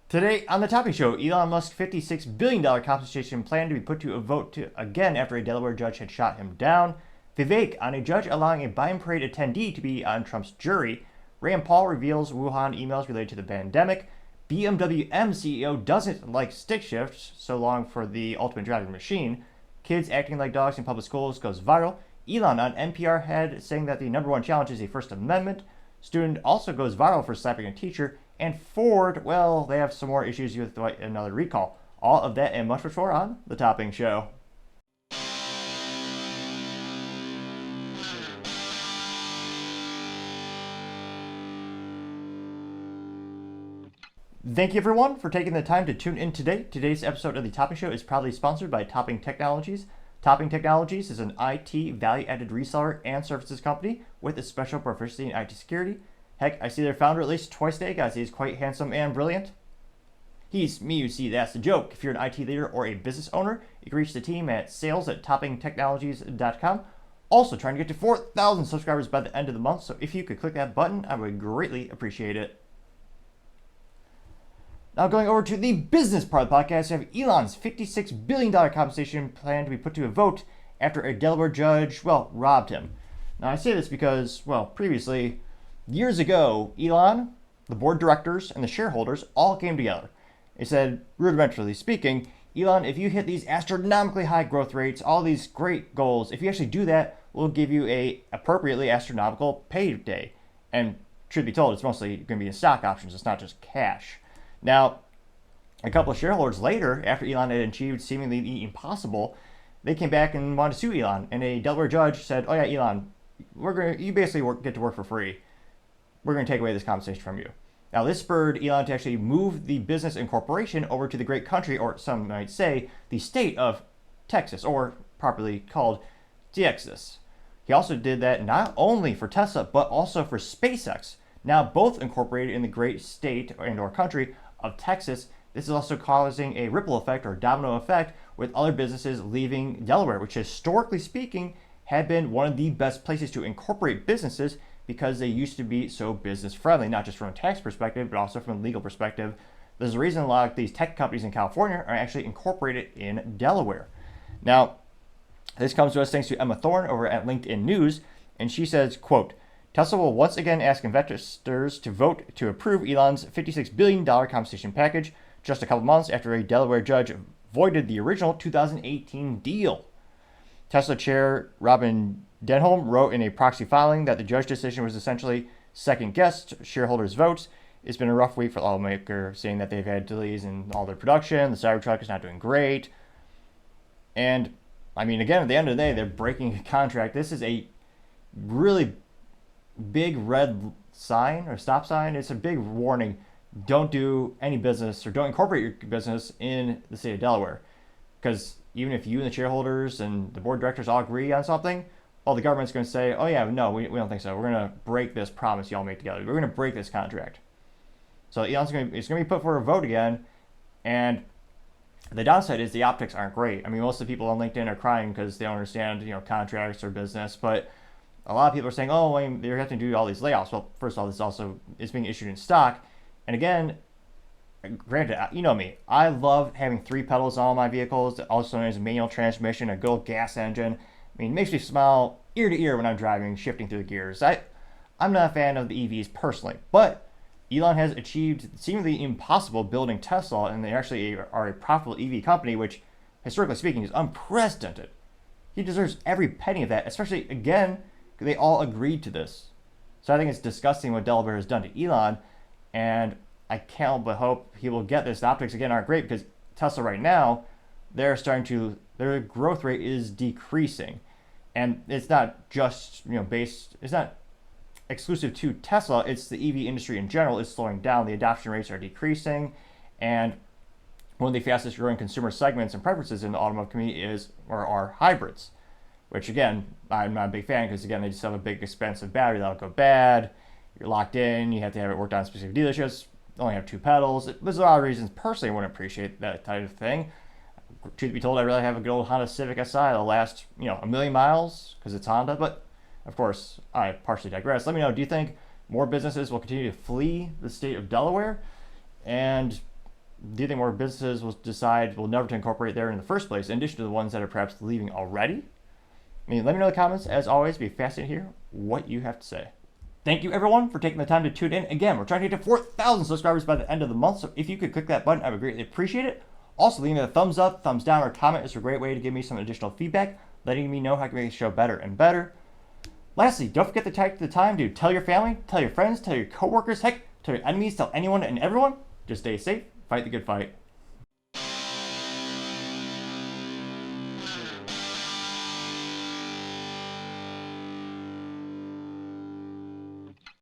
Today on the Topping Show, Elon Musk's $56 billion compensation plan to be put to a vote again after a Delaware judge had shot him down. Vivek on a judge allowing a Biden parade attendee to be on Trump's jury. Rand Paul reveals Wuhan emails related to the pandemic. BMW M CEO doesn't like stick shifts, so long for the ultimate driving machine. Kids acting like dogs in public schools goes viral. Elon on NPR head saying that the number one challenge is the First Amendment. Student also goes viral for slapping a teacher. And Ford, well, they have some more issues with another recall. All of that and much more on The Topping Show. Thank you, everyone, for taking the time to tune in today. Today's episode of The Topping Show is proudly sponsored by Topping Technologies. Topping Technologies is an IT value-added reseller and services company with a special proficiency in IT security. Heck, I see their founder at least twice a day, guys. He's quite handsome and brilliant. He's me, you see, that's the joke. If you're an IT leader or a business owner, you can reach the team at sales@toppingtechnologies.com. Also, trying to get to 4,000 subscribers by the end of the month, so if you could click that button, I would greatly appreciate it. Now, going over to the business part of the podcast, we have Elon's $56 billion compensation plan to be put to a vote after a Delaware judge, robbed him. Now, I say this because, previously, years ago, Elon, the board of directors, and the shareholders all came together. They said, rudimentarily speaking, Elon, if you hit these astronomically high growth rates, all these great goals, if you actually do that, we'll give you a appropriately astronomical payday. And truth be told, it's mostly going to be in stock options. It's not just cash. Now, a couple of shareholders later, after Elon had achieved seemingly the impossible, they came back and wanted to sue Elon. And a Delaware judge said, oh yeah, Elon, you basically get to work for free. We're going to take away this compensation from you. Now, this spurred Elon to actually move the business and corporation over to the great country, or some might say, the state of Texas, or properly called Texas. He also did that not only for Tesla, but also for SpaceX, now both incorporated in the great state and or country of Texas. This is also causing a ripple effect or domino effect with other businesses leaving Delaware, which historically speaking had been one of the best places to incorporate businesses because they used to be so business friendly, not just from a tax perspective, but also from a legal perspective. There's a reason a lot of these tech companies in California are actually incorporated in Delaware. Now, this comes to us thanks to Emma Thorne over at LinkedIn News, and she says, quote, Tesla will once again ask investors to vote to approve Elon's $56 billion compensation package just a couple months after a Delaware judge voided the original 2018 deal. Tesla chair Robin Denholm wrote in a proxy filing that the judge decision was essentially second-guessed shareholders' votes. It's been a rough week for the automaker, saying that they've had delays in all their production. The Cybertruck is not doing great. And, again, at the end of the day, they're breaking a contract. This is a really big red sign or stop sign. It's a big warning. Don't do any business or don't incorporate your business in the state of Delaware. Because even if you and the shareholders and the board of directors all agree on something, the government's going to say, oh yeah, no, we don't think so. We're going to break this promise y'all make together. We're going to break this contract. So Elon's going to be put for a vote again. And the downside is the optics aren't great. Most of the people on LinkedIn are crying because they don't understand, contracts or business. But a lot of people are saying, they're having to do all these layoffs. Well, first of all, this also is being issued in stock. And again, granted, you know me, I love having 3 pedals on all my vehicles, also known as a manual transmission, a good old gas engine. It makes me smile ear to ear when I'm driving, shifting through the gears. I'm not a fan of the EVs personally, but Elon has achieved seemingly impossible building Tesla, and they actually are a profitable EV company, which, historically speaking, is unprecedented. He deserves every penny of that, especially, again, because they all agreed to this. So I think it's disgusting what Delaware has done to Elon, and I can't but hope he will get this. The optics, again, aren't great because Tesla right now, their growth rate is decreasing. And it's not just, it's not exclusive to Tesla, it's the EV industry in general is slowing down. The adoption rates are decreasing. And one of the fastest growing consumer segments and preferences in the automotive community are hybrids, which again, I'm not a big fan because again, they just have a big expensive battery that'll go bad. You're locked in, you have to have it worked on specific dealerships, only have 2 pedals. There's a lot of reasons personally I wouldn't appreciate that type of thing. Truth be told, I'd rather have a good old Honda Civic Si that'll last, a million miles because it's Honda. But of course, I partially digress. Let me know, do you think more businesses will continue to flee the state of Delaware? And do you think more businesses will decide will never to incorporate there in the first place, in addition to the ones that are perhaps leaving already? I mean, let me know in the comments. As always, be fascinated to hear what you have to say. Thank you, everyone, for taking the time to tune in. Again, we're trying to get to 4,000 subscribers by the end of the month, so if you could click that button, I would greatly appreciate it. Also, leaving a thumbs up, thumbs down, or comment is a great way to give me some additional feedback, letting me know how I can make the show better and better. Lastly, don't forget to take the time to tell your family, tell your friends, tell your coworkers, heck, tell your enemies, tell anyone and everyone. Just stay safe, fight the good fight.